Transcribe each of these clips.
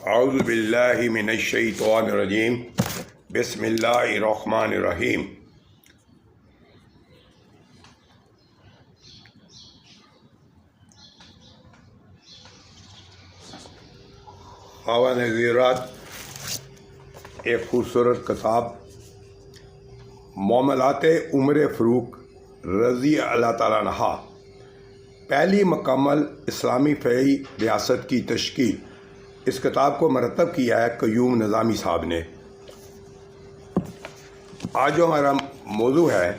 اعوذ باللہ من الشیطان الرجیم بسم اللہ الرحمن الرحیم۔ خواہاں حضرات، ایک خوبصورت کتاب معاملات عمر فاروق رضی اللہ تعالیٰ عنہ، پہلی مکمل اسلامی فعی ریاست کی تشکیل، اس کتاب کو مرتب کیا ہے قیوم نظامی صاحب نے۔ آج جو ہمارا موضوع ہے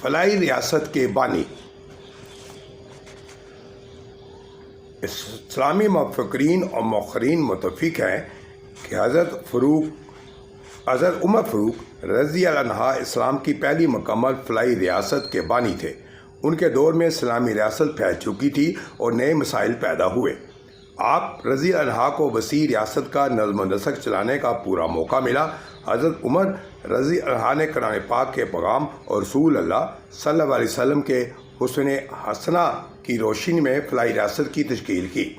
فلاحی ریاست کے بانی، اسلامی مفکرین اور مؤرخین متفق ہیں کہ حضرت عمر فاروق رضی اللہ عنہ اسلام کی پہلی مکمل فلاحی ریاست کے بانی تھے۔ ان کے دور میں اسلامی ریاست پھیل چکی تھی اور نئے مسائل پیدا ہوئے۔ آپ رضی اللہ عنہ کو وسیع ریاست کا نظم و نسق چلانے کا پورا موقع ملا۔ حضرت عمر رضی اللہ عنہ نے قرآن پاک کے پیغام اور رسول اللہ صلی اللہ علیہ وسلم کے حسن حسنہ کی روشنی میں فلاحی ریاست کی تشکیل کی۔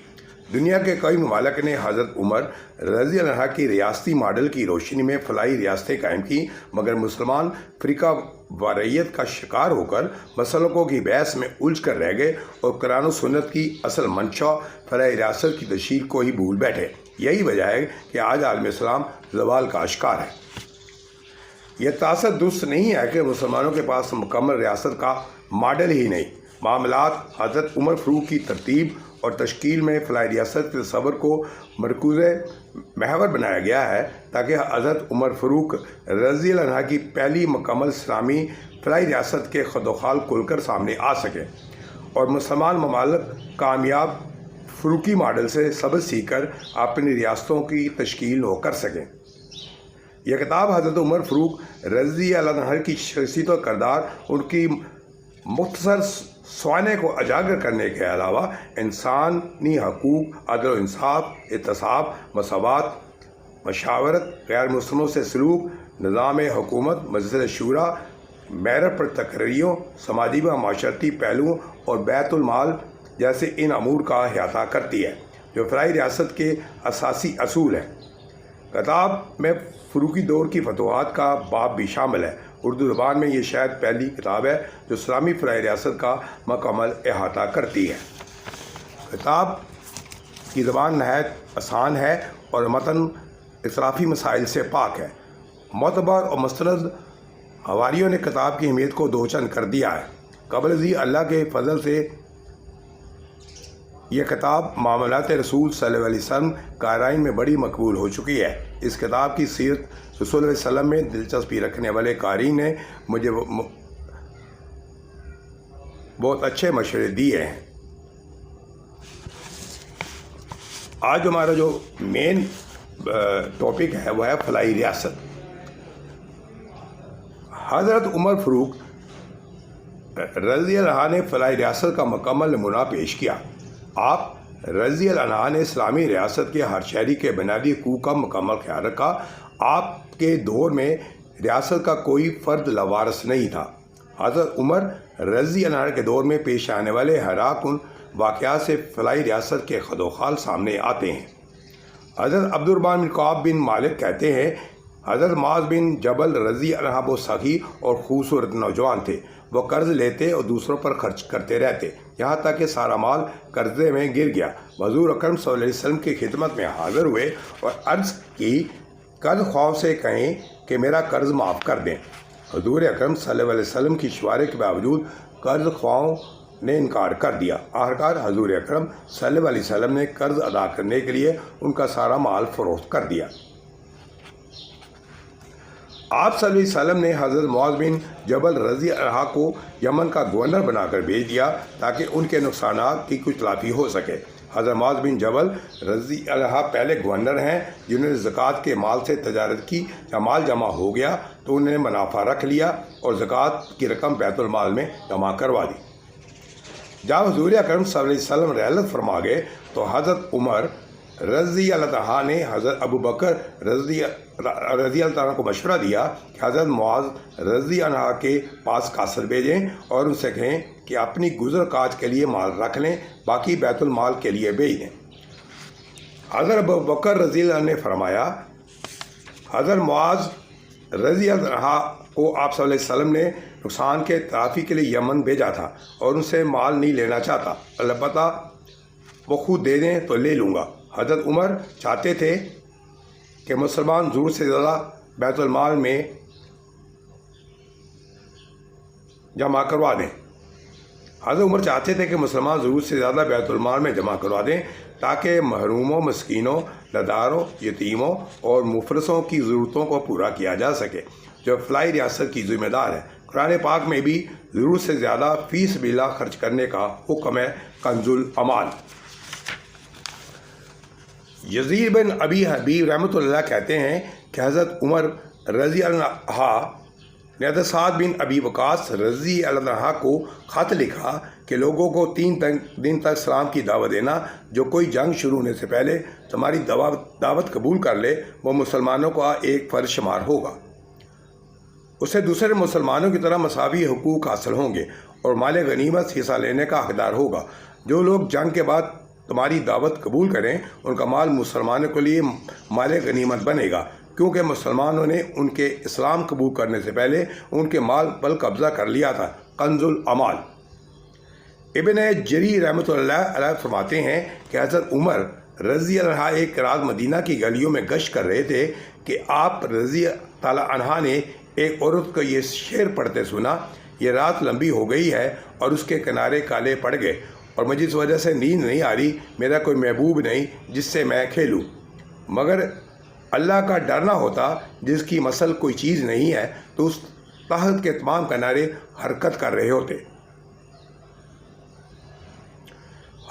دنیا کے کئی ممالک نے حضرت عمر رضی اللہ عنہ کی ریاستی ماڈل کی روشنی میں فلاحی ریاستیں قائم کی، مگر مسلمان فرقہ واریت کا شکار ہو کر مسلکوں کی بحث میں الجھ کر رہ گئے اور قرآن و سنت کی اصل منشا فلاحی ریاست کی تشکیل کو ہی بھول بیٹھے۔ یہی وجہ ہے کہ آج عالم اسلام زوال کا شکار ہے۔ یہ تاثر درست نہیں ہے کہ مسلمانوں کے پاس مکمل ریاست کا ماڈل ہی نہیں۔ معاملات حضرت عمر فاروق کی ترتیب اور تشکیل میں فلاحی ریاست کے تصور کو مرکوز محور بنایا گیا ہے تاکہ حضرت عمر فاروق رضی اللہ عنہ کی پہلی مکمل اسلامی فلاحی ریاست کے خد و خال کھل کر سامنے آ سکیں اور مسلمان ممالک کامیاب فاروقی ماڈل سے سبق سیکھ کر اپنی ریاستوں کی تشکیل نو کر سکیں۔ یہ کتاب حضرت عمر فاروق رضی اللہ عنہ کی شخصیت و کردار، ان کی مختصر سوانح کو اجاگر کرنے کے علاوہ انسانی حقوق، عدل و انصاف، احتساب، مساوات، مشاورت، غیر مسلموں سے سلوک، نظام حکومت، مجلس شورا، میرٹ پر تقرریوں، سماجی و معاشرتی پہلوؤں اور بیت المال جیسے ان امور کا احاطہ کرتی ہے جو فلاحی ریاست کے اساسی اصول ہیں۔ کتاب میں فاروقی دور کی فتوحات کا باب بھی شامل ہے۔ اردو زبان میں یہ شاید پہلی کتاب ہے جو اسلامی فلاحی ریاست کا مکمل احاطہ کرتی ہے۔ کتاب کی زبان نہایت آسان ہے اور متن اصرافی مسائل سے پاک ہے۔ معتبر اور مستند حوالیوں نے کتاب کی اہمیت کو دوچند کر دیا ہے۔ قبل ازیں اللہ کے فضل سے یہ کتاب معاملات رسول صلی اللہ علیہ وسلم قارئین میں بڑی مقبول ہو چکی ہے۔ اس کتاب کی سیرت رسول اللہ علیہ وسلم میں دلچسپی رکھنے والے قارئین نے مجھے بہت اچھے مشورے دیے ہیں۔ آج ہمارا جو مین ٹاپک ہے وہ ہے فلاحی ریاست۔ حضرت عمر فاروق رضی اللہ عنہ نے فلاحی ریاست کا مکمل نمونہ پیش کیا۔ آپ رضی اللہ عنہ نے اسلامی ریاست کے ہر شہری کے بنیادی حقوق کا مکمل خیال رکھا۔ آپ کے دور میں ریاست کا کوئی فرد لاوارث نہیں تھا۔ حضرت عمر رضی اللہ عنہ کے دور میں پیش آنے والے حیران کن واقعات سے فلاحی ریاست کے خد و خال سامنے آتے ہیں۔ حضرت عبدالرحمن بن کعب بن مالک کہتے ہیں، حضرت معاذ بن جبل رضی اللہ عنہ بہت سخی اور خوبصورت نوجوان تھے۔ وہ قرض لیتے اور دوسروں پر خرچ کرتے رہتے، یہاں تک کہ سارا مال قرضے میں گر گیا۔ حضور اکرم صلی اللہ علیہ وسلم کی خدمت میں حاضر ہوئے اور عرض کی، قرض خواہ سے کہیں کہ میرا قرض معاف کر دیں۔ حضور اکرم صلی اللہ علیہ وسلم کی اشارے کے باوجود قرض خواہوں نے انکار کر دیا۔ آخرکار حضور اکرم صلی اللہ علیہ وسلم نے قرض ادا کرنے کے لیے ان کا سارا مال فروخت کر دیا۔ آپ صلی اللہ علیہ وسلم نے حضرت معاذ بن جبل رضی اللہ عنہ کو یمن کا گورنر بنا کر بھیج دیا تاکہ ان کے نقصانات کی کچھ تلافی ہو سکے۔ حضرت معاذ بن جبل رضی اللہ عنہ پہلے گورنر ہیں جنہوں نے زکوٰۃ کے مال سے تجارت کی۔ جب مال جمع ہو گیا تو انہوں نے منافع رکھ لیا اور زکوٰۃ کی رقم بیت المال میں جمع کروا دی۔ جب حضور اکرم صلی اللہ علیہ وسلم رحلت فرما گئے تو حضرت عمر رضی اللہ عنہ نے حضرت ابو بکر رضی اللہ عنہ کو مشورہ دیا کہ حضرت معاذ رضی اللہ عنہ کے پاس قاصد بھیجیں اور ان سے کہیں کہ اپنی گزر کاج کے لیے مال رکھ لیں، باقی بیت المال کے لیے بیچ دیں۔ حضرت ابو بکر رضی اللہ عنہ نے فرمایا، حضرت معاذ رضی اللہ عنہ کو آپ صلی اللہ علیہ وسلم نے نقصان کے تلافی کے لیے یمن بھیجا تھا اور ان سے مال نہیں لینا چاہتا، البتہ وہ خود دے دیں تو لے لوں گا۔ حضرت عمر چاہتے تھے کہ مسلمان ضرورت سے زیادہ بیت المال میں جمع کروا دیں۔ حضرت عمر چاہتے تھے کہ مسلمان ضرورت سے زیادہ بیت المال میں جمع کروا دیں تاکہ محروموں، مسکینوں، لداروں، یتیموں اور مفلسوں کی ضرورتوں کو پورا کیا جا سکے، جو فلاحی ریاست کی ذمہ دار ہے۔ قرآن پاک میں بھی ضرورت سے زیادہ فی سبیل اللہ خرچ کرنے کا حکم ہے۔ کنز الاموال۔ یزید بن ابی حبیب رحمۃ اللہ کہتے ہیں کہ حضرت عمر رضی اللہ عنہ نے حضرت سعد بن ابی وقاص رضی اللہ عنہ کو خط لکھا کہ لوگوں کو 3 دن تک اسلام کی دعوت دینا، جو کوئی جنگ شروع ہونے سے پہلے تمہاری دعوت قبول کر لے وہ مسلمانوں کا ایک فرض شمار ہوگا، اسے دوسرے مسلمانوں کی طرح مساوی حقوق حاصل ہوں گے اور مال غنیمت حصہ لینے کا حقدار ہوگا۔ جو لوگ جنگ کے بعد تمہاری دعوت قبول کریں ان کا مال مسلمانوں کے لیے مال غنیمت بنے گا، کیونکہ مسلمانوں نے ان کے اسلام قبول کرنے سے پہلے ان کے مال پر قبضہ کر لیا تھا۔ کنز الاموال۔ ابن جری رحمۃ اللہ علیہ فرماتے ہیں کہ حضرت عمر رضی اللہ عنہ ایک رات مدینہ کی گلیوں میں گشت کر رہے تھے کہ آپ رضی تعالیٰ عنہ نے ایک عورت کو یہ شعر پڑھتے سنا، یہ رات لمبی ہو گئی ہے اور اس کے کنارے کالے پڑ گئے اور مجھے اس وجہ سے نیند نہیں آ رہی، میرا کوئی محبوب نہیں جس سے میں کھیلوں، مگر اللہ کا ڈر نہ ہوتا جس کی مثل کوئی چیز نہیں ہے تو اس تحت کے تمام کنارے حرکت کر رہے ہوتے۔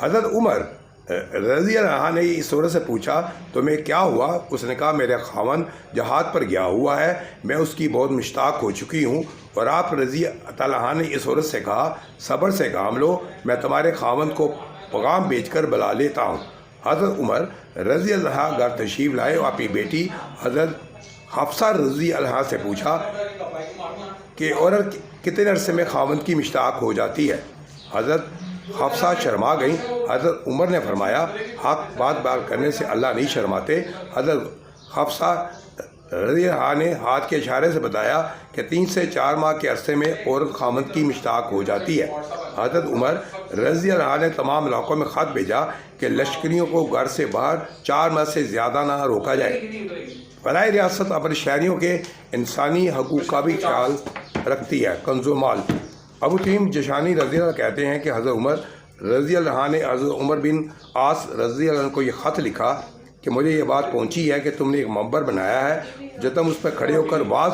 حضرت عمر رضی اللہ عنہ نے اس عورت سے پوچھا تمہیں کیا ہوا؟ اس نے کہا میرے خاوند جہاد پر گیا ہوا ہے، میں اس کی بہت مشتاق ہو چکی ہوں۔ اور آپ رضی اللہ عنہ نے اس عورت سے کہا صبر سے کام لو، میں تمہارے خاوند کو پیغام بیچ کر بلا لیتا ہوں۔ حضرت عمر رضی اللہ عنہ گھر تشریف لائے اور اپنی بیٹی حضرت حفصہ رضی اللہ عنہ سے پوچھا کہ عورت کتنے عرصے میں خاوند کی مشتاق ہو جاتی ہے؟ حضرت حفصہ شرما گئیں۔ حضرت عمر نے فرمایا حق بات کرنے سے اللہ نہیں شرماتے۔ حضرت حفصہ رضی اللہ عنہ نے ہاتھ کے اشارے سے بتایا کہ 3 سے 4 ماہ کے عرصے میں عورت خاوند کی مشتاق ہو جاتی ہے۔ حضرت عمر رضی اللہ عنہ نے تمام علاقوں میں خط بھیجا کہ لشکریوں کو گھر سے باہر 4 ماہ سے زیادہ نہ روکا جائے۔ فلاحی ریاست اپنے شہریوں کے انسانی حقوق کا بھی خیال رکھتی ہے۔ کنز المال۔ ابو تیم جشانی رضی اللہ عنہ کہتے ہیں کہ حضرت عمر رضی اللہ عنہ نے حضرت عمر بن عاص رضی اللہ عنہ کو یہ خط لکھا کہ مجھے یہ بات پہنچی ہے کہ تم نے ایک منبر بنایا ہے، جب تم اس پر کھڑے ہو کر واز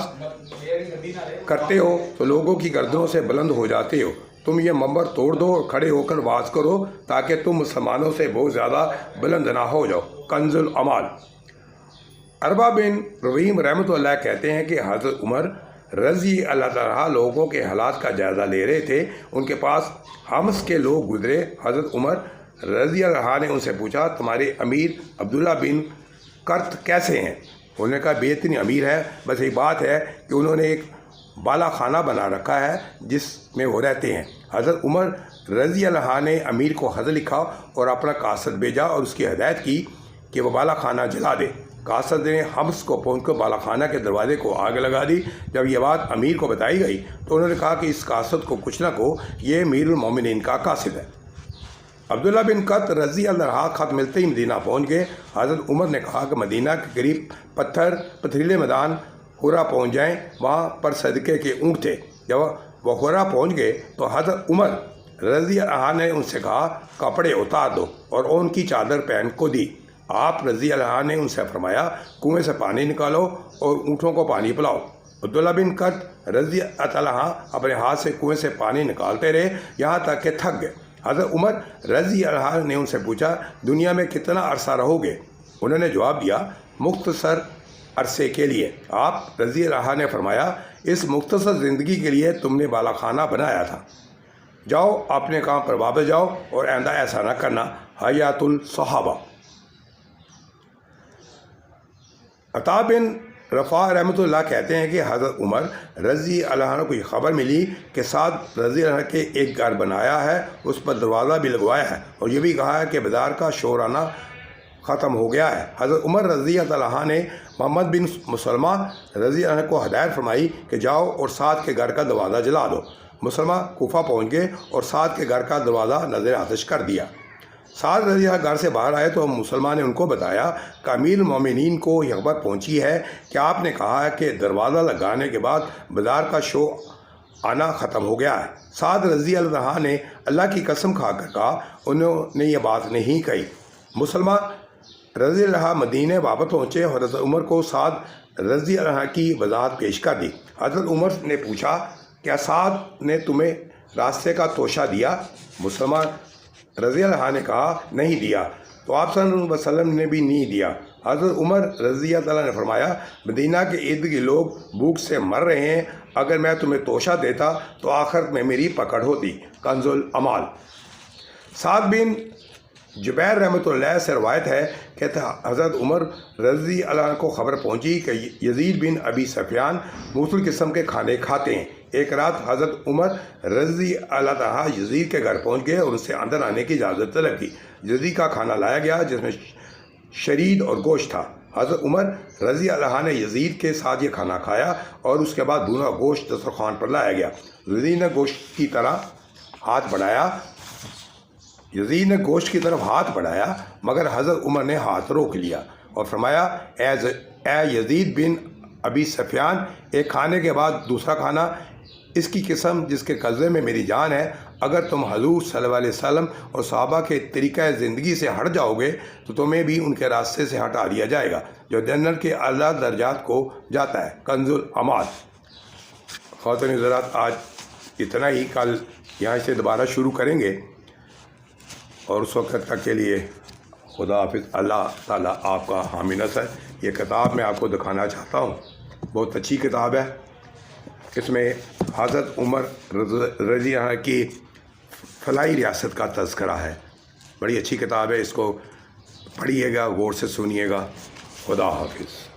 کرتے ہو تو لوگوں کی گردنوں سے بلند ہو جاتے ہو، تم یہ منبر توڑ دو اور کھڑے ہو کر واز کرو تاکہ تم مسلمانوں سے بہت زیادہ بلند نہ ہو جاؤ۔ کنز الاموال۔ اربا بن رویم رحمۃ اللہ کہتے ہیں کہ حضرت عمر رضی اللہ عنہ لوگوں کے حالات کا جائزہ لے رہے تھے، ان کے پاس حمص کے لوگ گزرے۔ حضرت عمر رضی اللہ عنہ نے ان سے پوچھا تمہارے امیر عبداللہ بن کرت کیسے ہیں؟ انہوں نے کہا بہترین امیر ہے، بس ایک بات ہے کہ انہوں نے ایک بالا خانہ بنا رکھا ہے جس میں وہ رہتے ہیں۔ حضرت عمر رضی اللہ عنہ نے امیر کو خط لکھا اور اپنا قاصد بھیجا اور اس کی ہدایت کی کہ وہ بالا خانہ جلا دے۔ قاصد نے حمص کو پہنچ کر بالا خانہ کے دروازے کو آگ لگا دی۔ جب یہ بات امیر کو بتائی گئی تو انہوں نے کہا کہ اس قاصد کو کچھ نہ کہو، یہ امیر المومنین کا قاصد ہے۔ عبداللہ بن قط رضی اللہ عنہ خط ملتے ہی مدینہ پہنچ گئے۔ حضرت عمر نے کہا کہ مدینہ کے قریب پتھریلے میدان ہورا پہنچ جائیں، وہاں پر صدقے کے اونٹ تھے۔ جب وہ ہورا پہنچ گئے تو حضرت عمر رضی اللہ عنہ نے ان سے کہا کپڑے اتار دو اور اون کی چادر پہن کو دی۔ آپ رضی اللہ عنہ نے ان سے فرمایا کنویں سے پانی نکالو اور اونٹوں کو پانی پلاؤ۔ عبداللہ بن قط رضی اللہ عنہ اپنے ہاتھ سے کنویں سے پانی نکالتے رہے یہاں تک کہ تھک گئے۔ حضرت عمر رضی اللہ عنہ نے ان سے پوچھا دنیا میں کتنا عرصہ رہو گے؟ انہوں نے جواب دیا مختصر عرصے کے لیے۔ آپ رضی اللہ عنہ نے فرمایا اس مختصر زندگی کے لیے تم نے بالا خانہ بنایا تھا، جاؤ اپنے کام پر واپس جاؤ اور آئندہ ایسا نہ کرنا۔ حیات الصحابہ۔ عطا بن رفاع رحمۃ اللہ کہتے ہیں کہ حضرت عمر رضی اللہ عنہ کو یہ خبر ملی کہ سعد رضی اللہ عنہ کے ایک گھر بنایا ہے، اس پر دروازہ بھی لگوایا ہے اور یہ بھی کہا ہے کہ بازار کا شور آنا ختم ہو گیا ہے۔ حضرت عمر رضی اللہ عنہ نے محمد بن مسلمہ رضی اللہ عنہ کو ہدایت فرمائی کہ جاؤ اور سعد کے گھر کا دروازہ جلا دو۔ مسلمہ کوفہ پہنچ گئے اور سعد کے گھر کا دروازہ نظر آتش کر دیا۔ سعد رضی اللہ گھر سے باہر آئے تو مسلمہ نے ان کو بتایا کہ امیر المومنین کو یہ خبر پہنچی ہے کہ آپ نے کہا ہے کہ دروازہ لگانے کے بعد بازار کا شو آنا ختم ہو گیا ہے۔ سعد رضی اللہ عنہ نے اللہ کی قسم کھا کر کہا انہوں نے یہ بات نہیں کہی۔ مسلمہ رضی اللہ مدینے واپس پہنچے اور حضرت عمر کو سعد رضی اللہ عنہ کی وضاحت پیش کر دی۔ حضرت عمر نے پوچھا کیا سعد نے تمہیں راستے کا توشہ دیا؟ مسلمہ رضی اللہ عنہ نے کہا نہیں دیا، تو آپ صلی اللہ علیہ وسلم نے بھی نہیں دیا۔ حضرت عمر رضی اللہ عنہ نے فرمایا مدینہ کے ارد گرد لوگ بھوک سے مر رہے ہیں، اگر میں تمہیں توشہ دیتا تو آخرت میں میری پکڑ ہوتی۔ کنز العمال۔ سعد بن جبیر رحمۃ اللہ سے روایت ہے کہ حضرت عمر رضی اللہ عنہ کو خبر پہنچی کہ یزید بن ابی سفیان مختلف قسم کے کھانے کھاتے ہیں۔ ایک رات حضرت عمر رضی اللہ عنہ یزید کے گھر پہنچ گئے اور ان سے اندر آنے کی اجازت طلب کی۔ یزید کا کھانا لایا گیا جس میں شرید اور گوشت تھا۔ حضرت عمر رضی اللہ عنہ نے یزید کے ساتھ یہ کھانا کھایا اور اس کے بعد بھونا گوشت دسترخوان پر لایا گیا۔ یزید نے گوشت کی طرف ہاتھ بڑھایا مگر حضرت عمر نے ہاتھ روک لیا اور فرمایا اے یزید بن ابی سفیان، ایک کھانے کے بعد دوسرا کھانا، اس کی قسم جس کے قبضے میں میری جان ہے، اگر تم حضور صلی اللہ علیہ وسلم اور صحابہ کے طریقہ زندگی سے ہٹ جاؤ گے تو تمہیں بھی ان کے راستے سے ہٹا دیا جائے گا جو جنت کے اعلیٰ درجات کو جاتا ہے۔ کنز العمال۔ خواتین حضرات، آج اتنا ہی، کل یہاں سے دوبارہ شروع کریں گے اور اس وقت تک کے لیے خدا حافظ۔ اللہ تعالیٰ آپ کا حامی نصر۔ یہ کتاب میں آپ کو دکھانا چاہتا ہوں، بہت اچھی کتاب ہے۔ اس میں حضرت عمر رضی اللہ عنہ کی فلاحی ریاست کا تذکرہ ہے۔ بڑی اچھی کتاب ہے، اس کو پڑھیے گا، غور سے سنیے گا۔ خدا حافظ۔